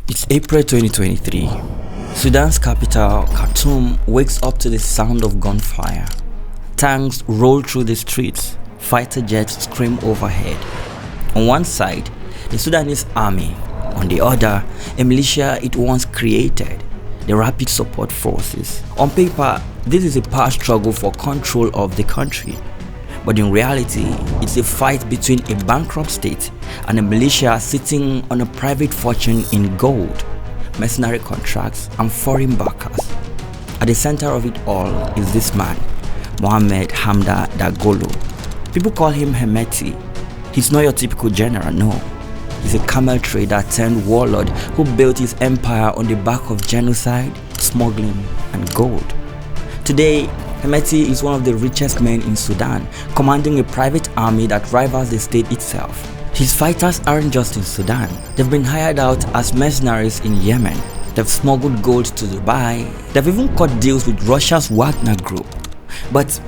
It's April 2023. Sudan's capital, Khartoum, wakes up to the sound of gunfire. Tanks roll through the streets, fighter jets scream overhead. On one side, the Sudanese army. On the other, a militia it once created, the Rapid Support Forces. On paper, this is a power struggle for control of the country. But in reality, it's a fight between a bankrupt state and a militia sitting on a private fortune in gold, mercenary contracts, and foreign backers. At the center of it all is this man, Mohammed Hamda Dagolo. People call him Hemedti. He's not your typical general, no. He's a camel trader turned warlord who built his empire on the back of genocide, smuggling, and gold. Today, Hemedti is one of the richest men in Sudan, commanding a private army that rivals the state itself. His fighters aren't just in Sudan. They've been hired out as mercenaries in Yemen. They've smuggled gold to Dubai. They've even cut deals with Russia's Wagner group. But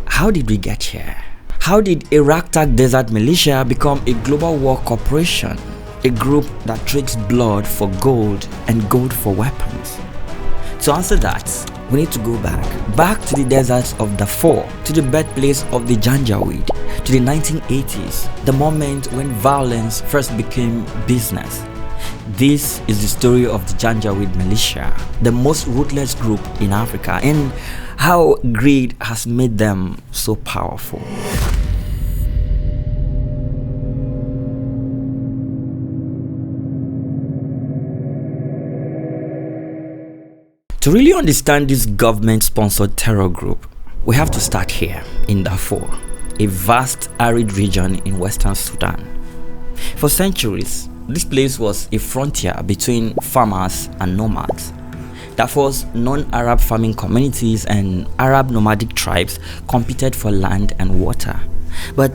how did we get here? How did a ragtag desert militia become a global war corporation? A group that trades blood for gold and gold for weapons? To answer that, we need to go back to the deserts of Darfur, to the birthplace of the Janjaweed, to the 1980s, the moment when violence first became business. This is the story of the Janjaweed militia, the most ruthless group in Africa, and how greed has made them so powerful. To really understand this government-sponsored terror group, we have to start here in Darfur, a vast arid region in western Sudan. For centuries, this place was a frontier between farmers and nomads. Darfur's non-Arab farming communities and Arab nomadic tribes competed for land and water. But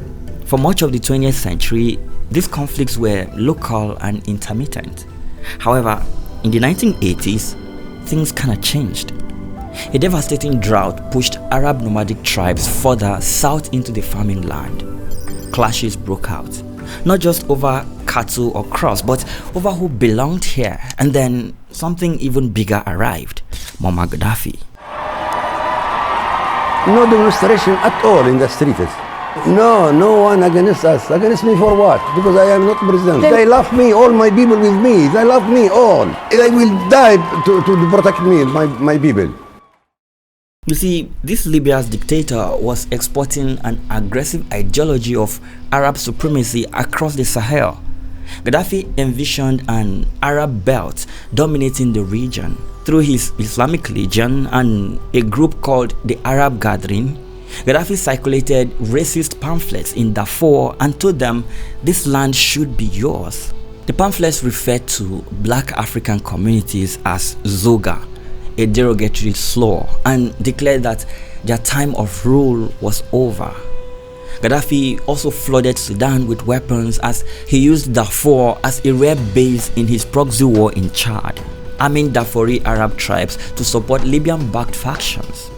for much of the 20th century, these conflicts were local and intermittent. However, in the 1980s, things kinda changed. A devastating drought pushed Arab nomadic tribes further south into the farming land. Clashes broke out, not just over cattle or crops, but over who belonged here. And then something even bigger arrived: Muammar Gaddafi. No demonstration at all in the streets. No one against us. Against me for what? Because I am not president. They love me, all my people with me. They love me all. They will die to protect me, my people. You see, this Libya's dictator was exporting an aggressive ideology of Arab supremacy across the Sahel. Gaddafi envisioned an Arab belt dominating the region. Through his Islamic Legion and a group called the Arab Gathering, Gaddafi circulated racist pamphlets in Darfur and told them this land should be yours. The pamphlets referred to black African communities as Zoga, a derogatory slur, and declared that their time of rule was over. Gaddafi also flooded Sudan with weapons as he used Darfur as a rare base in his proxy war in Chad, arming Darfuri Arab tribes to support Libyan-backed factions.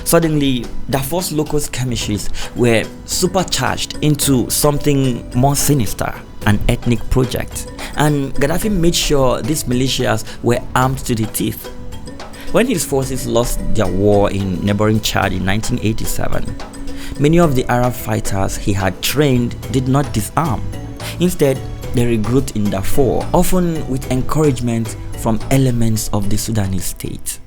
Suddenly, Darfur's local skirmishes were supercharged into something more sinister, an ethnic project, and Gaddafi made sure these militias were armed to the teeth. When his forces lost their war in neighboring Chad in 1987, many of the Arab fighters he had trained did not disarm. Instead, they regrouped in Darfur, often with encouragement from elements of the Sudanese state.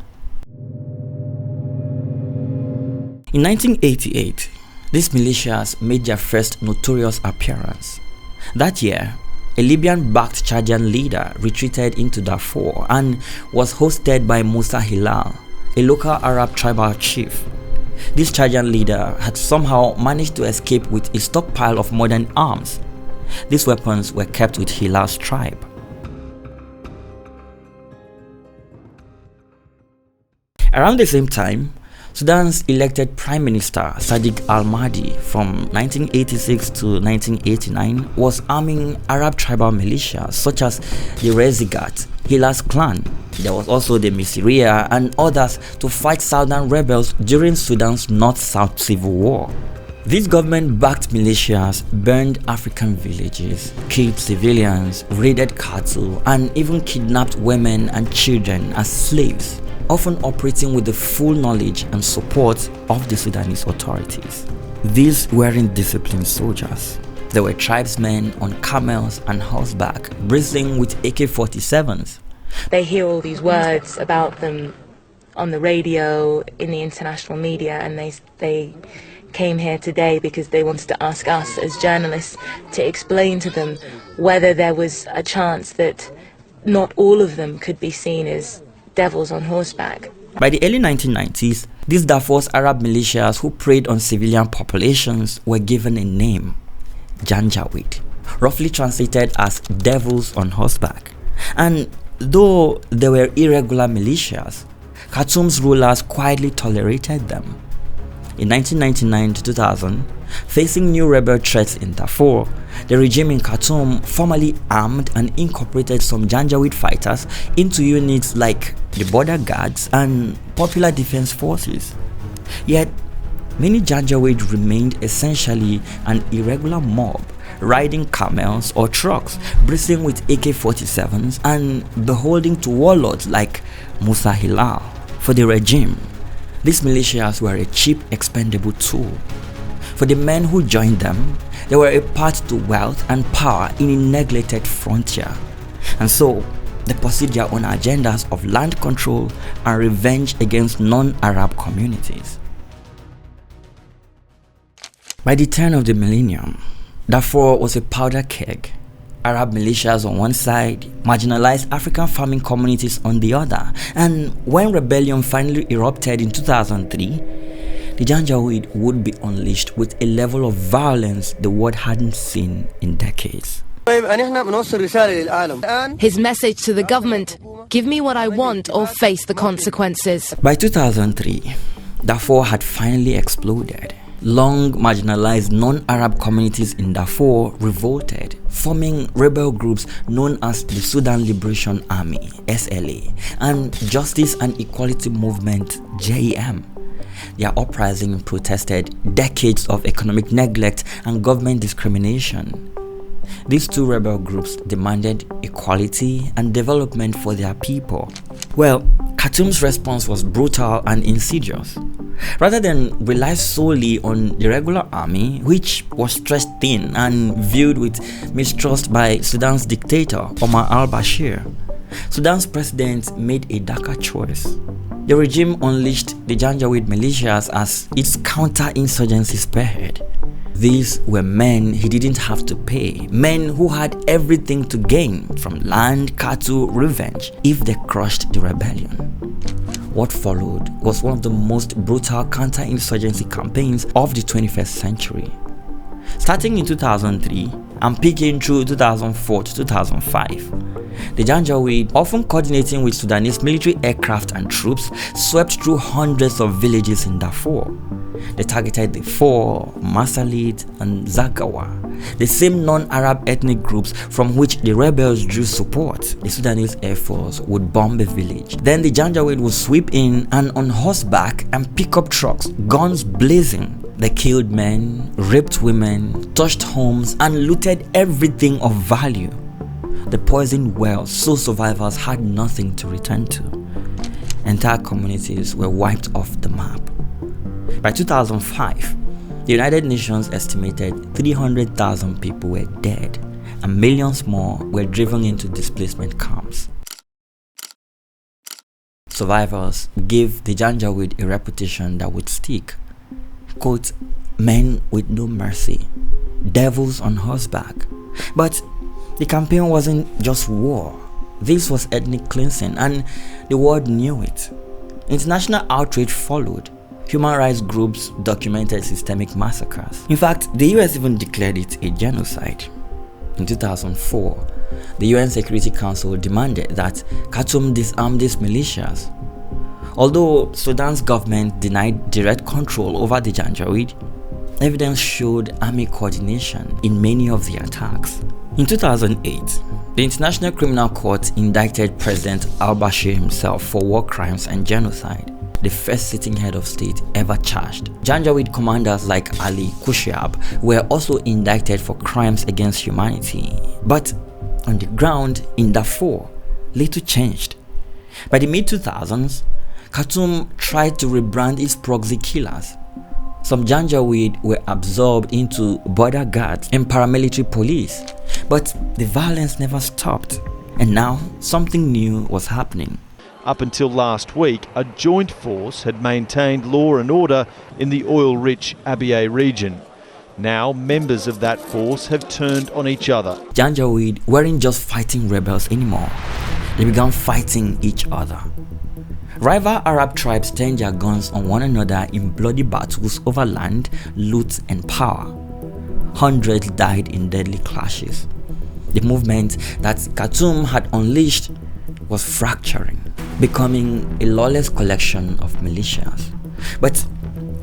In 1988, these militias made their first notorious appearance. That year, a Libyan-backed Chadian leader retreated into Darfur and was hosted by Musa Hilal, a local Arab tribal chief. This Chadian leader had somehow managed to escape with a stockpile of modern arms. These weapons were kept with Hilal's tribe. Around the same time, Sudan's elected Prime Minister Sadiq al-Mahdi from 1986 to 1989 was arming Arab tribal militias such as the Rezigat, Hilal's clan. There was also the Militia and others to fight southern rebels during Sudan's North-South Civil War. These government-backed militias burned African villages, killed civilians, raided cattle, and even kidnapped women and children as slaves, often operating with the full knowledge and support of the Sudanese authorities. These weren't disciplined soldiers. They were tribesmen on camels and horseback, bristling with AK-47s. They hear all these words about them on the radio, in the international media, and they came here today because they wanted to ask us as journalists to explain to them whether there was a chance that not all of them could be seen as devils on horseback. By the early 1990s, these Darfur's Arab militias who preyed on civilian populations were given a name, Janjaweed, roughly translated as devils on horseback. And though they were irregular militias, Khartoum's rulers quietly tolerated them. In 1999 to 2000, facing new rebel threats in Darfur, the regime in Khartoum formally armed and incorporated some Janjaweed fighters into units like the Border Guards and Popular Defense Forces. Yet, many Janjaweed remained essentially an irregular mob, riding camels or trucks, bristling with AK-47s and beholding to warlords like Musa Hilal. For the regime, these militias were a cheap, expendable tool. For the men who joined them, they were a path to wealth and power in a neglected frontier. And so, they pursued their own agendas of land control and revenge against non-Arab communities. By the turn of the millennium, Darfur was a powder keg. Arab militias on one side, marginalized African farming communities on the other, and when rebellion finally erupted in 2003, the Janjaweed would be unleashed with a level of violence the world hadn't seen in decades. His message to the government, give me what I want or face the consequences. By 2003, Darfur had finally exploded. Long marginalized non-Arab communities in Darfur revolted, forming rebel groups known as the Sudan Liberation Army (SLA) and Justice and Equality Movement (JEM). Their uprising protested decades of economic neglect and government discrimination. These two rebel groups demanded equality and development for their people. Well, Khartoum's response was brutal and insidious. Rather than rely solely on the regular army, which was stretched thin and viewed with mistrust by Sudan's dictator, Omar al-Bashir, Sudan's president made a darker choice. The regime unleashed the Janjaweed militias as its counter-insurgency spearhead. These were men he didn't have to pay, men who had everything to gain from land, cattle, revenge if they crushed the rebellion. What followed was one of the most brutal counter-insurgency campaigns of the 21st century. Starting in 2003 and peaking through 2004 to 2005, the Janjaweed, often coordinating with Sudanese military aircraft and troops, swept through hundreds of villages in Darfur. They targeted the Four, Masalit, and Zagawa, the same non-Arab ethnic groups from which the rebels drew support. The Sudanese Air Force would bomb a village. Then the Janjaweed would sweep in and on horseback and pickup trucks, guns blazing. They killed men, raped women, touched homes, and looted everything of value. The poisoned wells so survivors had nothing to return to. Entire communities were wiped off the map. By 2005, the United Nations estimated 300,000 people were dead and millions more were driven into displacement camps. Survivors gave the Janjaweed a reputation that would stick. Quote, men with no mercy, devils on horseback. But the campaign wasn't just war. This was ethnic cleansing, and the world knew it. International outrage followed. Human rights groups documented systemic massacres. In fact, the US even declared it a genocide. In 2004, the UN Security Council demanded that Khartoum disarm these militias. Although Sudan's government denied direct control over the Janjaweed, evidence showed army coordination in many of the attacks. In 2008, the International Criminal Court indicted President al-Bashir himself for war crimes and genocide. the first sitting head of state ever charged. Janjaweed commanders like Ali Kushiab were also indicted for crimes against humanity. But on the ground in Darfur, little changed. By the mid-2000s, Khartoum tried to rebrand its proxy killers. Some Janjaweed were absorbed into border guards and paramilitary police, but the violence never stopped, and now something new was happening. Up until last week, a joint force had maintained law and order in the oil-rich Abyei region. Now, members of that force have turned on each other. Janjaweed weren't just fighting rebels anymore. They began fighting each other. Rival Arab tribes turned their guns on one another in bloody battles over land, loot, and power. Hundreds died in deadly clashes. The movement that Khartoum had unleashed was fracturing, becoming a lawless collection of militias. But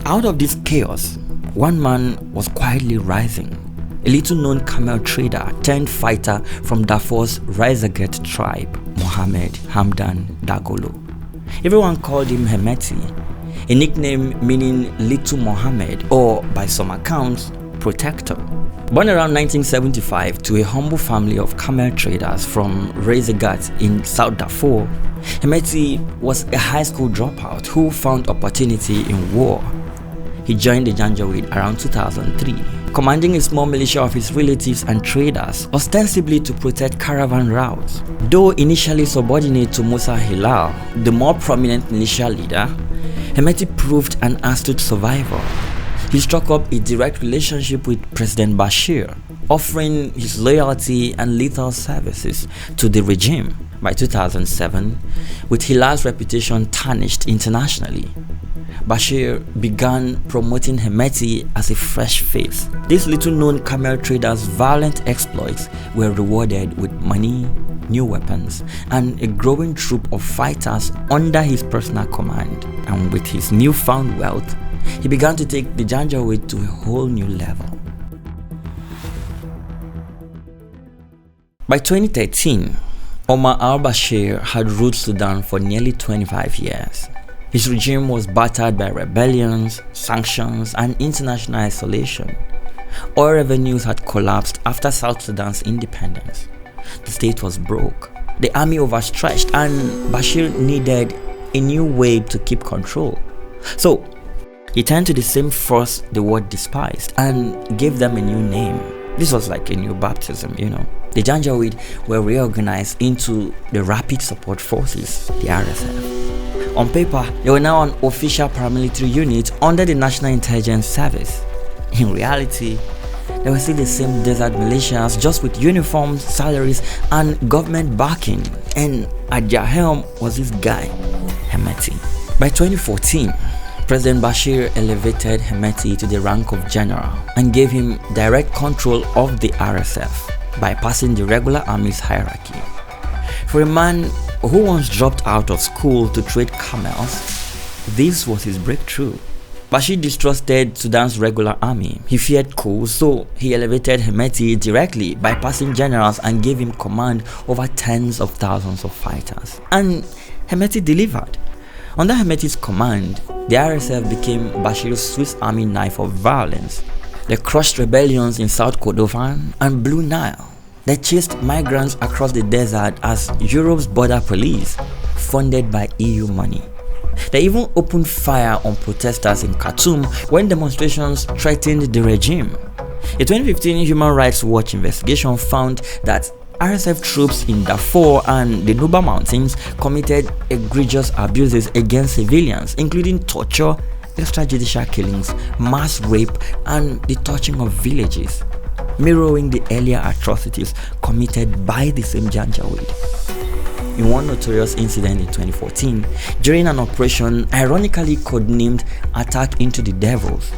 out of this chaos, one man was quietly rising. A little-known camel trader turned fighter from Darfur's Ragtag tribe, Mohammed Hamdan Dagolo. Everyone called him Hemedti, a nickname meaning Little Mohammed, or by some accounts, protector. Born around 1975 to a humble family of camel traders from Ragtag in South Darfur, Hemedti was a high school dropout who found opportunity in war. He joined the Janjaweed around 2003, commanding a small militia of his relatives and traders, ostensibly to protect caravan routes. Though initially subordinate to Musa Hilal, the more prominent militia leader, Hemedti proved an astute survivor. He struck up a direct relationship with President Bashir, offering his loyalty and lethal services to the regime. By 2007, with Hilal's reputation tarnished internationally, Bashir began promoting Hemedti as a fresh face. This little-known camel trader's violent exploits were rewarded with money, new weapons, and a growing troop of fighters under his personal command. And with his newfound wealth, he began to take the Janjaweed to a whole new level. By 2013, Omar al-Bashir had ruled Sudan for nearly 25 years. His regime was battered by rebellions, sanctions, and international isolation. Oil revenues had collapsed after South Sudan's independence. The state was broke, the army overstretched, and Bashir needed a new way to keep control. So, he turned to the same force the world despised and gave them a new name. This was like a new baptism, you know. The Janjaweed were reorganized into the Rapid Support Forces, the RSF. On paper, they were now an official paramilitary unit under the National Intelligence Service. In reality, they were still the same desert militias, just with uniforms, salaries, and government backing. And at their helm was this guy, Hemedti. By 2014, President Bashir elevated Hemedti to the rank of general and gave him direct control of the RSF, bypassing the regular army's hierarchy. For a man who once dropped out of school to trade camels, this was his breakthrough. Bashir distrusted Sudan's regular army. He feared coups, so he elevated Hemedti directly, bypassing generals, and gave him command over tens of thousands of fighters. And Hemedti delivered. Under Hemedti's command, the RSF became Bashir's Swiss army knife of violence. They crushed rebellions in South Kordofan and Blue Nile. They chased migrants across the desert as Europe's border police, funded by EU money. They even opened fire on protesters in Khartoum when demonstrations threatened the regime. A 2015 Human Rights Watch investigation found that RSF troops in Darfur and the Nuba Mountains committed egregious abuses against civilians, including torture, extrajudicial killings, mass rape, and the torching of villages, mirroring the earlier atrocities committed by the same Janjaweed. In one notorious incident in 2014, during an operation ironically codenamed Attack into the Devils,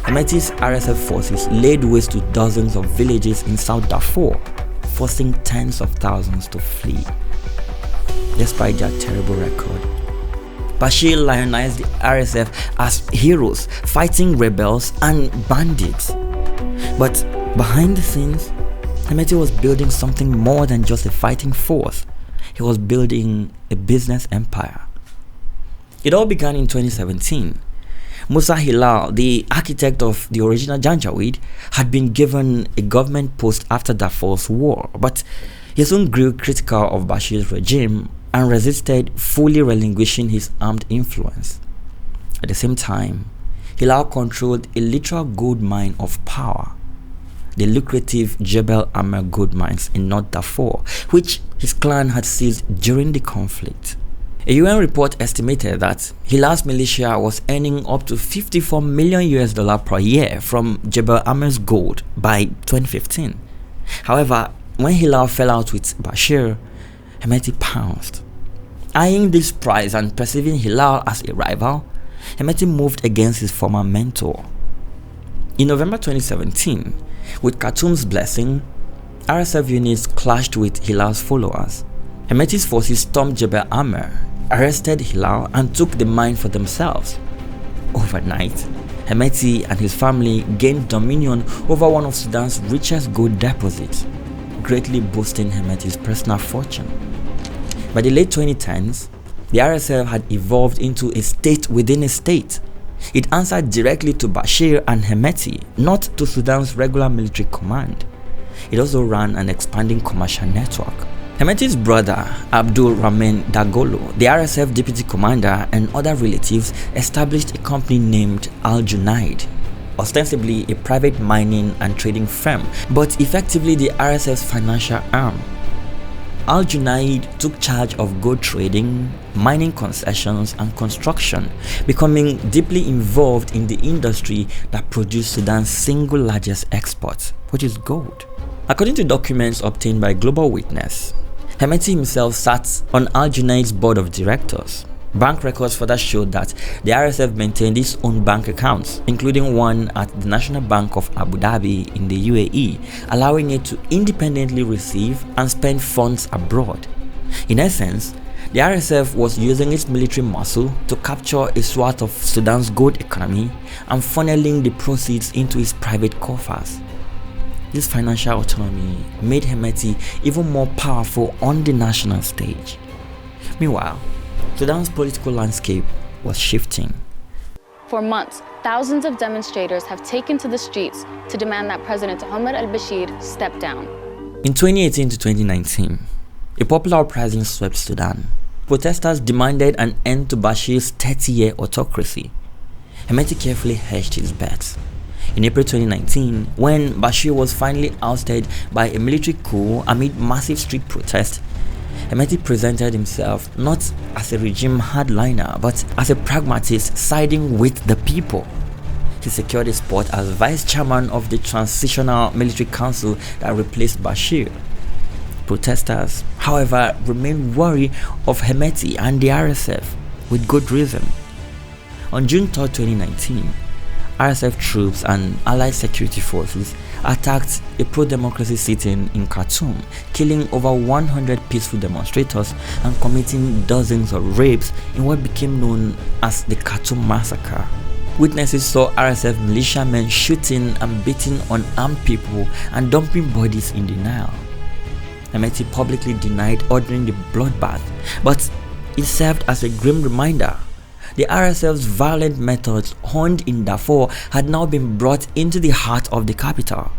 Hemedti's RSF forces laid waste to dozens of villages in South Darfur, forcing tens of thousands to flee. Despite their terrible record, Bashir lionized the RSF as heroes fighting rebels and bandits. But behind the scenes, Hemedti was building something more than just a fighting force. He was building a business empire. It all began in 2017. Musa Hilal, the architect of the original Janjaweed, had been given a government post after Darfur's war, but he soon grew critical of Bashir's regime and resisted fully relinquishing his armed influence. At the same time, Hilal controlled a literal gold mine of power, the lucrative Jebel Amer gold mines in North Darfur, which his clan had seized during the conflict. A UN report estimated that Hilal's militia was earning up to $54 million per year from Jebel Amer's gold by 2015. However, when Hilal fell out with Bashir, Hemedti pounced. Eyeing this prize and perceiving Hilal as a rival, Hemedti moved against his former mentor. In November 2017, with Khartoum's blessing, RSF units clashed with Hilal's followers. Hemedti's forces stormed Jebel Amer, arrested Hilal and took the mine for themselves. Overnight, Hemedti and his family gained dominion over one of Sudan's richest gold deposits, greatly boosting Hemedti's personal fortune. By the late 2010s, the RSF had evolved into a state within a state. It answered directly to Bashir and Hemedti, not to Sudan's regular military command. It also ran an expanding commercial network. Hemedti's brother, Abdul Rahman Dagolo, the RSF deputy commander, and other relatives established a company named Jude, ostensibly a private mining and trading firm, but effectively the RSF's financial arm. Jude took charge of gold trading, mining concessions, and construction, becoming deeply involved in the industry that produced Sudan's single largest export, which is gold. According to documents obtained by Global Witness, Hemedti himself sat on Jude's board of directors. Bank records further showed that the RSF maintained its own bank accounts, including one at the National Bank of Abu Dhabi in the UAE, allowing it to independently receive and spend funds abroad. In essence, the RSF was using its military muscle to capture a swath of Sudan's gold economy and funneling the proceeds into its private coffers. This financial autonomy made Hemedti even more powerful on the national stage. Meanwhile, Sudan's political landscape was shifting. For months, thousands of demonstrators have taken to the streets to demand that President Omar al-Bashir step down. In 2018 to 2019, a popular uprising swept Sudan. Protesters demanded an end to Bashir's 30-year autocracy. Hemedti carefully hedged his bets. In April 2019, when Bashir was finally ousted by a military coup amid massive street protests, Hemedti presented himself not as a regime hardliner, but as a pragmatist siding with the people. He secured a spot as vice chairman of the Transitional Military Council that replaced Bashir. Protesters, however, remained wary of Hemedti and the RSF, with good reason. On June 3, 2019, RSF troops and allied security forces attacked a pro-democracy sit-in in Khartoum, killing over 100 peaceful demonstrators and committing dozens of rapes in what became known as the Khartoum massacre. Witnesses saw RSF militiamen shooting and beating unarmed people and dumping bodies in the Nile. Hemedti publicly denied ordering the bloodbath, but it served as a grim reminder. The RSF's violent methods honed in Darfur had now been brought into the heart of the capital.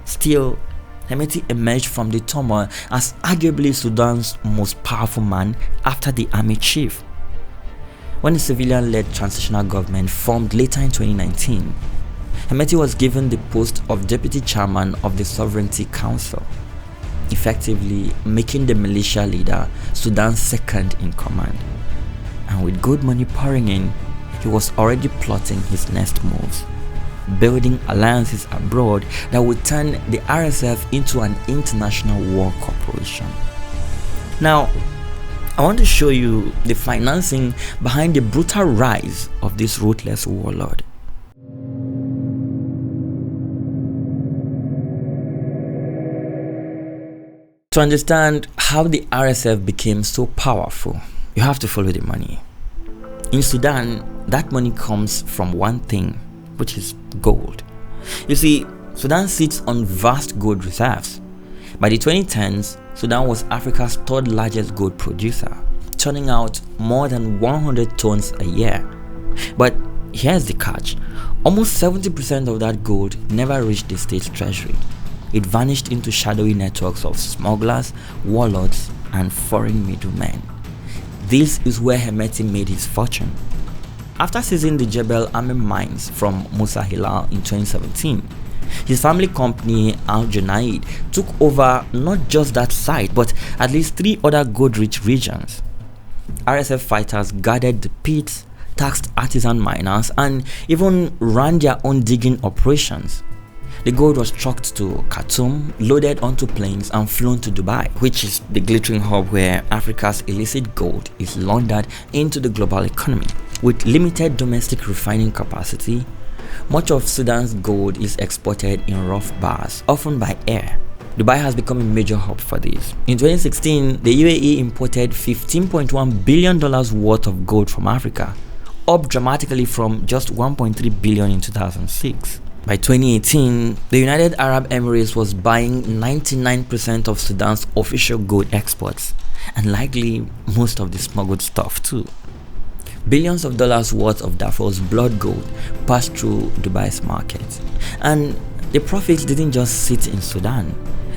Still, Hemedti emerged from the turmoil as arguably Sudan's most powerful man after the army chief. When the civilian-led transitional government formed later in 2019, Hemedti was given the post of deputy chairman of the Sovereignty Council, effectively making the militia leader Sudan's second in command. And with good money pouring in, he was already plotting his next moves, building alliances abroad that would turn the RSF into an international war corporation. Now, I want to show you the financing behind the brutal rise of this ruthless warlord. To understand how the RSF became so powerful, you have to follow the money. In Sudan, that money comes from one thing, which is gold. You see, Sudan sits on vast gold reserves. By the 2010s, Sudan was Africa's third largest gold producer. turning out more than 100 tons a year. But here's the catch. Almost 70% of that gold never reached the state's treasury. It vanished into shadowy networks of smugglers, warlords, and foreign middlemen. This is where Hemedti made his fortune. After seizing the Jebel Army mines from Musa Hilal in 2017, his family company Janjaweed took over not just that site but at least 3 other gold-rich regions. RSF fighters guarded the pits, taxed artisan miners, and even ran their own digging operations. The gold was trucked to Khartoum, loaded onto planes, and flown to Dubai, which is the glittering hub where Africa's illicit gold is laundered into the global economy. With limited domestic refining capacity, much of Sudan's gold is exported in rough bars, often by air. Dubai has become a major hub for this. In 2016, the UAE imported $15.1 billion worth of gold from Africa, up dramatically from just $1.3 billion in 2006. By 2018, the United Arab Emirates was buying 99% of Sudan's official gold exports, and likely most of the smuggled stuff too. Billions of dollars worth of Darfur's blood gold passed through Dubai's market, and the profits didn't just sit in Sudan.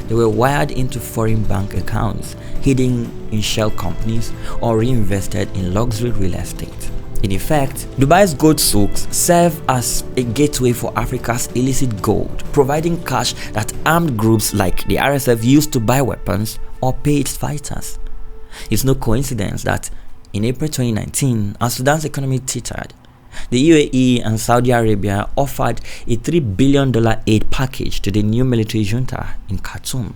They were wired into foreign bank accounts, hidden in shell companies, or reinvested in luxury real estate. In effect, Dubai's gold souks serve as a gateway for Africa's illicit gold, providing cash that armed groups like the RSF used to buy weapons or pay its fighters. It's no coincidence that in April 2019, as Sudan's economy teetered, the UAE and Saudi Arabia offered a $3 billion aid package to the new military junta in Khartoum.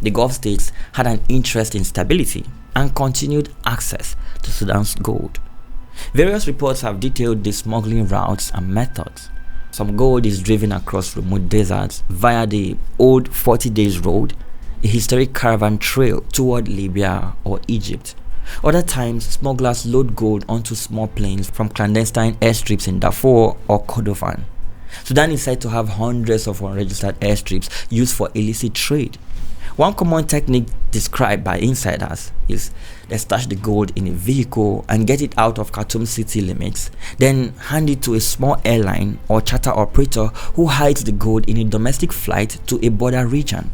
The Gulf states had an interest in stability and continued access to Sudan's gold. Various reports have detailed the smuggling routes and methods. Some gold is driven across remote deserts via the old 40 Days Road, a historic caravan trail toward Libya or Egypt. Other times, smugglers load gold onto small planes from clandestine airstrips in Darfur or Kordofan. Sudan is said to have hundreds of unregistered airstrips used for illicit trade. One common technique described by insiders is they stash the gold in a vehicle and get it out of Khartoum city limits, then hand it to a small airline or charter operator who hides the gold in a domestic flight to a border region.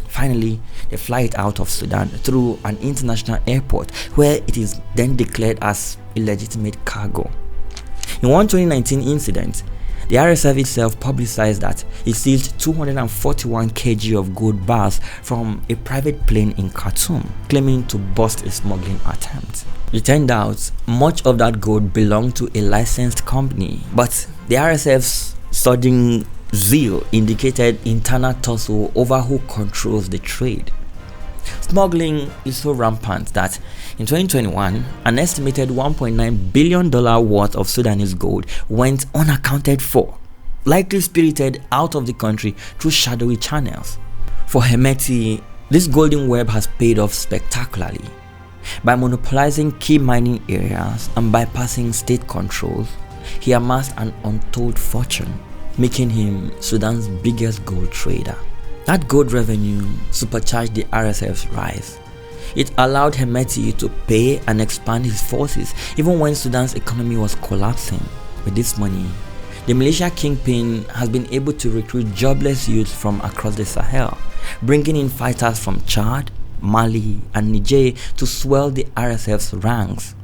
Finally, they fly it out of Sudan through an international airport where it is then declared as illegitimate cargo. In one 2019 incident, the RSF itself publicized that it seized 241 kg of gold bars from a private plane in Khartoum, claiming to bust a smuggling attempt. It turned out much of that gold belonged to a licensed company, but the RSF's sudden zeal indicated internal tussle over who controls the trade. Smuggling is so rampant that in 2021, an estimated $1.9 billion worth of Sudanese gold went unaccounted for, likely spirited out of the country through shadowy channels. For Hemedti, this golden web has paid off spectacularly. By monopolizing key mining areas and bypassing state controls, he amassed an untold fortune, making him Sudan's biggest gold trader. That gold revenue supercharged the RSF's rise. It allowed Hemedti to pay and expand his forces even when Sudan's economy was collapsing. With this money, the militia kingpin has been able to recruit jobless youths from across the Sahel, bringing in fighters from Chad, Mali, and Niger to swell the RSF's ranks.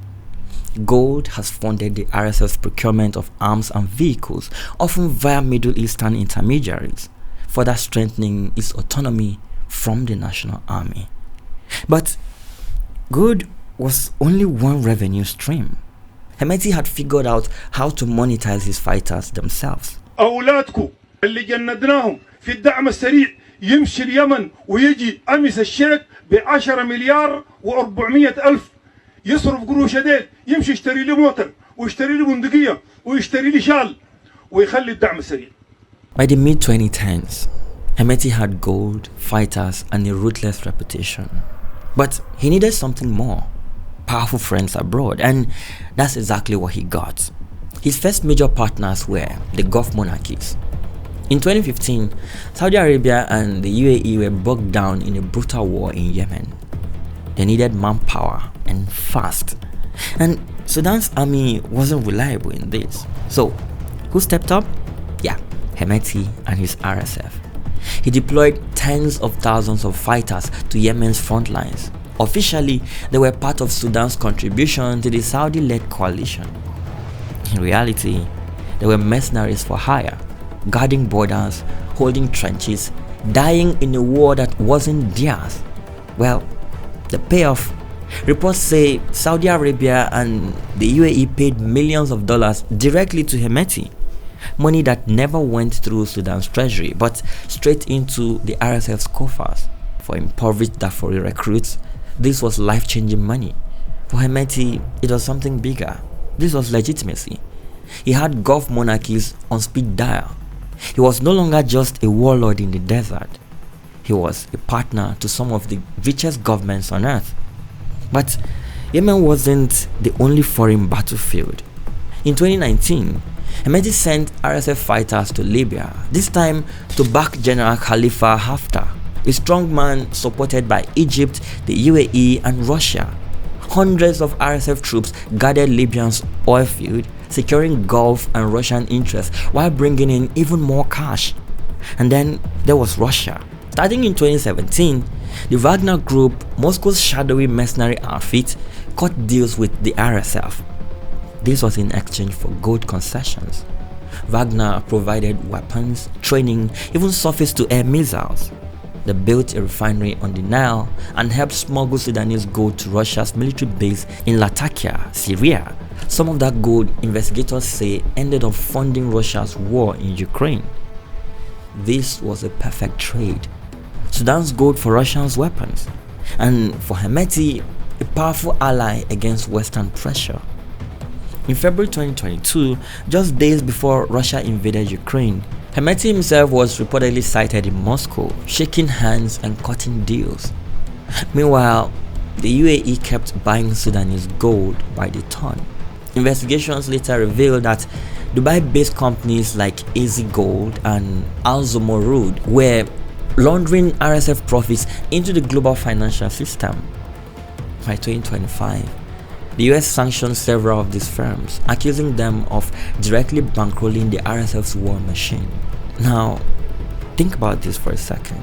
Gold has funded the RSF's procurement of arms and vehicles, often via Middle Eastern intermediaries, further strengthening its autonomy from the national army. But gold was only one revenue stream. Hemedti had figured out how to monetize his fighters themselves. أولادكم اللي جندناهم في الدعم السريع يمشي اليمن ويجي أمس الشيك ب10 مليار و400 ألف يصرف قروش ديل يمشي يشتري لي موتر ويشتري لي بندقية ويشتري لي شال ويخلي الدعم السريع. By the mid-2010s, Hemedti had gold, fighters, and a ruthless reputation. But he needed something more. Powerful friends abroad, and that's exactly what he got. His first major partners were the Gulf monarchies. In 2015, Saudi Arabia and the UAE were bogged down in a brutal war in Yemen. They needed manpower, and fast. And Sudan's army wasn't reliable in this. So, who stepped up? Yeah, Hemedti and his RSF. He deployed tens of thousands of fighters to Yemen's front lines. Officially, they were part of Sudan's contribution to the Saudi-led coalition. In reality, they were mercenaries for hire, guarding borders, holding trenches, dying in a war that wasn't theirs. Well, the payoff. Reports say Saudi Arabia and the UAE paid millions of dollars directly to Hemedti. Money that never went through Sudan's treasury, but straight into the RSF's coffers. For impoverished Darfur recruits, this was life-changing money. For Hemedti, it was something bigger. This was legitimacy. He had Gulf monarchies on speed dial. He was no longer just a warlord in the desert. He was a partner to some of the richest governments on earth. But Yemen wasn't the only foreign battlefield. In 2019, Hemedti sent RSF fighters to Libya, this time to back General Khalifa Haftar, a strong man supported by Egypt, the UAE and Russia. Hundreds of RSF troops guarded Libya's oil field, securing Gulf and Russian interests while bringing in even more cash. And then there was Russia. Starting in 2017, the Wagner Group, Moscow's shadowy mercenary outfit, cut deals with the RSF. This was in exchange for gold concessions. Wagner provided weapons, training, even surface-to-air missiles. They built a refinery on the Nile and helped smuggle Sudanese gold to Russia's military base in Latakia, Syria. Some of that gold, investigators say, ended up funding Russia's war in Ukraine. This was a perfect trade. Sudan's gold for Russia's weapons, and for Hemedti, a powerful ally against Western pressure. In February 2022, just days before Russia invaded Ukraine, Hemedti himself was reportedly sighted in Moscow, shaking hands and cutting deals. Meanwhile, the UAE kept buying Sudanese gold by the ton. Investigations later revealed that Dubai-based companies like AZ Gold and Al Zumurrud were laundering RSF profits into the global financial system. By 2025, the US sanctioned several of these firms, accusing them of directly bankrolling the RSF's war machine. Now, think about this for a second.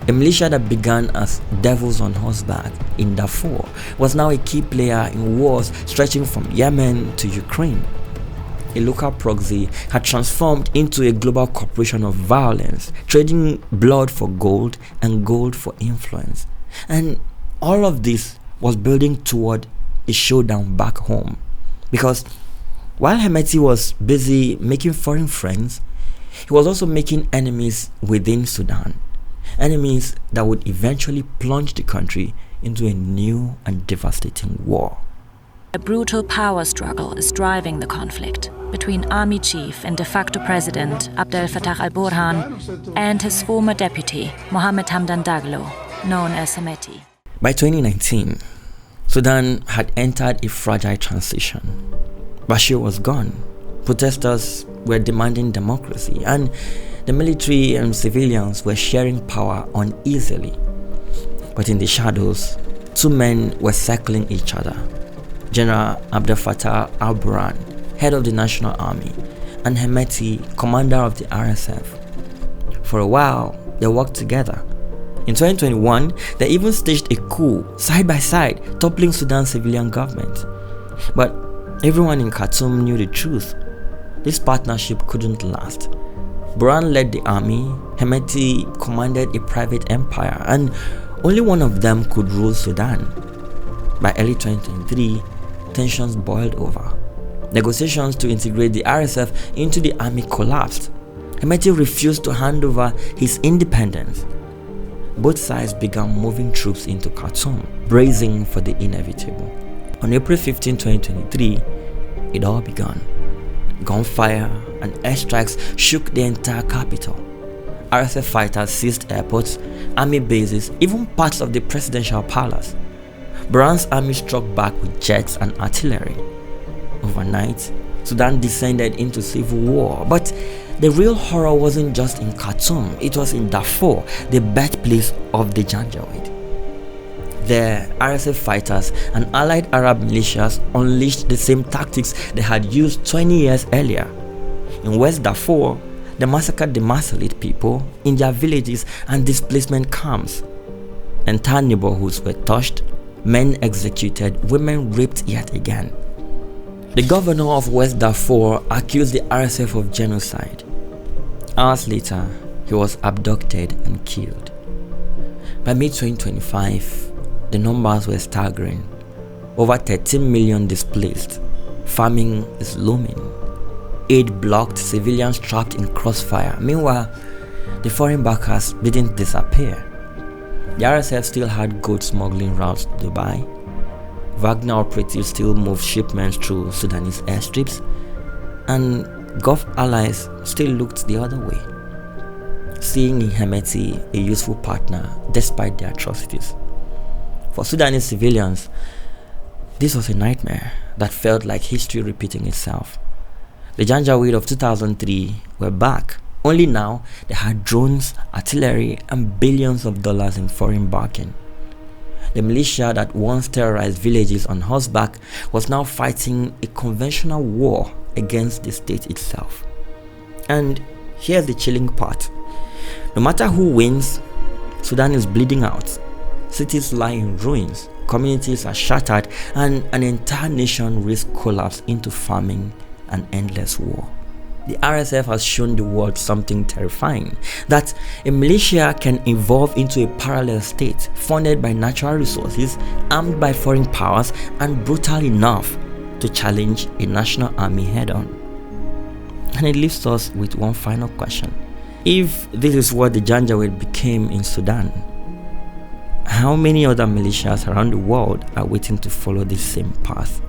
A militia that began as devils on horseback in Darfur was now a key player in wars stretching from Yemen to Ukraine. A local proxy had transformed into a global corporation of violence, trading blood for gold and gold for influence. And all of this was building toward a showdown back home. Because while Hemedti was busy making foreign friends, he was also making enemies within Sudan. Enemies that would eventually plunge the country into a new and devastating war. A brutal power struggle is driving the conflict between Army Chief and de facto President Abdel Fattah al-Burhan and his former deputy Mohammed Hamdan Dagolo, known as Hemedti. By 2019, Sudan had entered a fragile transition. Bashir was gone. Protesters were demanding democracy, and the military and civilians were sharing power uneasily. But in the shadows, two men were circling each other. General Abdel Fattah al-Burhan, head of the National Army, and Hemedti, commander of the RSF. For a while, they worked together. In 2021, they even staged a coup side by side, toppling Sudan's civilian government. But everyone in Khartoum knew the truth. This partnership couldn't last. Burhan led the army, Hemedti commanded a private empire, and only one of them could rule Sudan. By early 2023, tensions boiled over. Negotiations to integrate the RSF into the army collapsed. Hemedti refused to hand over his independence. Both sides began moving troops into Khartoum, bracing for the inevitable. On April 15, 2023, it all began. Gunfire and airstrikes shook the entire capital. RSF fighters seized airports, army bases, even parts of the presidential palace. Burhan's army struck back with jets and artillery. Overnight, Sudan descended into civil war, but the real horror wasn't just in Khartoum, it was in Darfur, the birthplace of the Janjaweed. The RSF fighters and allied Arab militias unleashed the same tactics they had used 20 years earlier. In West Darfur, they massacred the Masalit people in their villages and displacement camps. Entire neighborhoods were touched, men executed, women raped yet again. The governor of West Darfur accused the RSF of genocide. Hours later, he was abducted and killed. By mid-2025, the numbers were staggering. Over 13 million displaced. Famine is looming. Aid blocked, civilians trapped in crossfire. Meanwhile, the foreign backers didn't disappear. The RSF still had gold smuggling routes to Dubai. Wagner operatives still moved shipments through Sudanese airstrips, and Gulf allies still looked the other way, seeing in Hemedti a useful partner despite their atrocities. For Sudanese civilians, this was a nightmare that felt like history repeating itself. The Janjaweed of 2003 were back, only now they had drones, artillery, and billions of dollars in foreign backing. The militia that once terrorized villages on horseback was now fighting a conventional war against the state itself. And here's the chilling part. No matter who wins, Sudan is bleeding out. Cities lie in ruins, communities are shattered, and an entire nation risks collapse into famine and endless war. The RSF has shown the world something terrifying, that a militia can evolve into a parallel state funded by natural resources, armed by foreign powers, and brutal enough to challenge a national army head-on. And it leaves us with one final question. If this is what the Janjaweed became in Sudan, how many other militias around the world are waiting to follow this same path?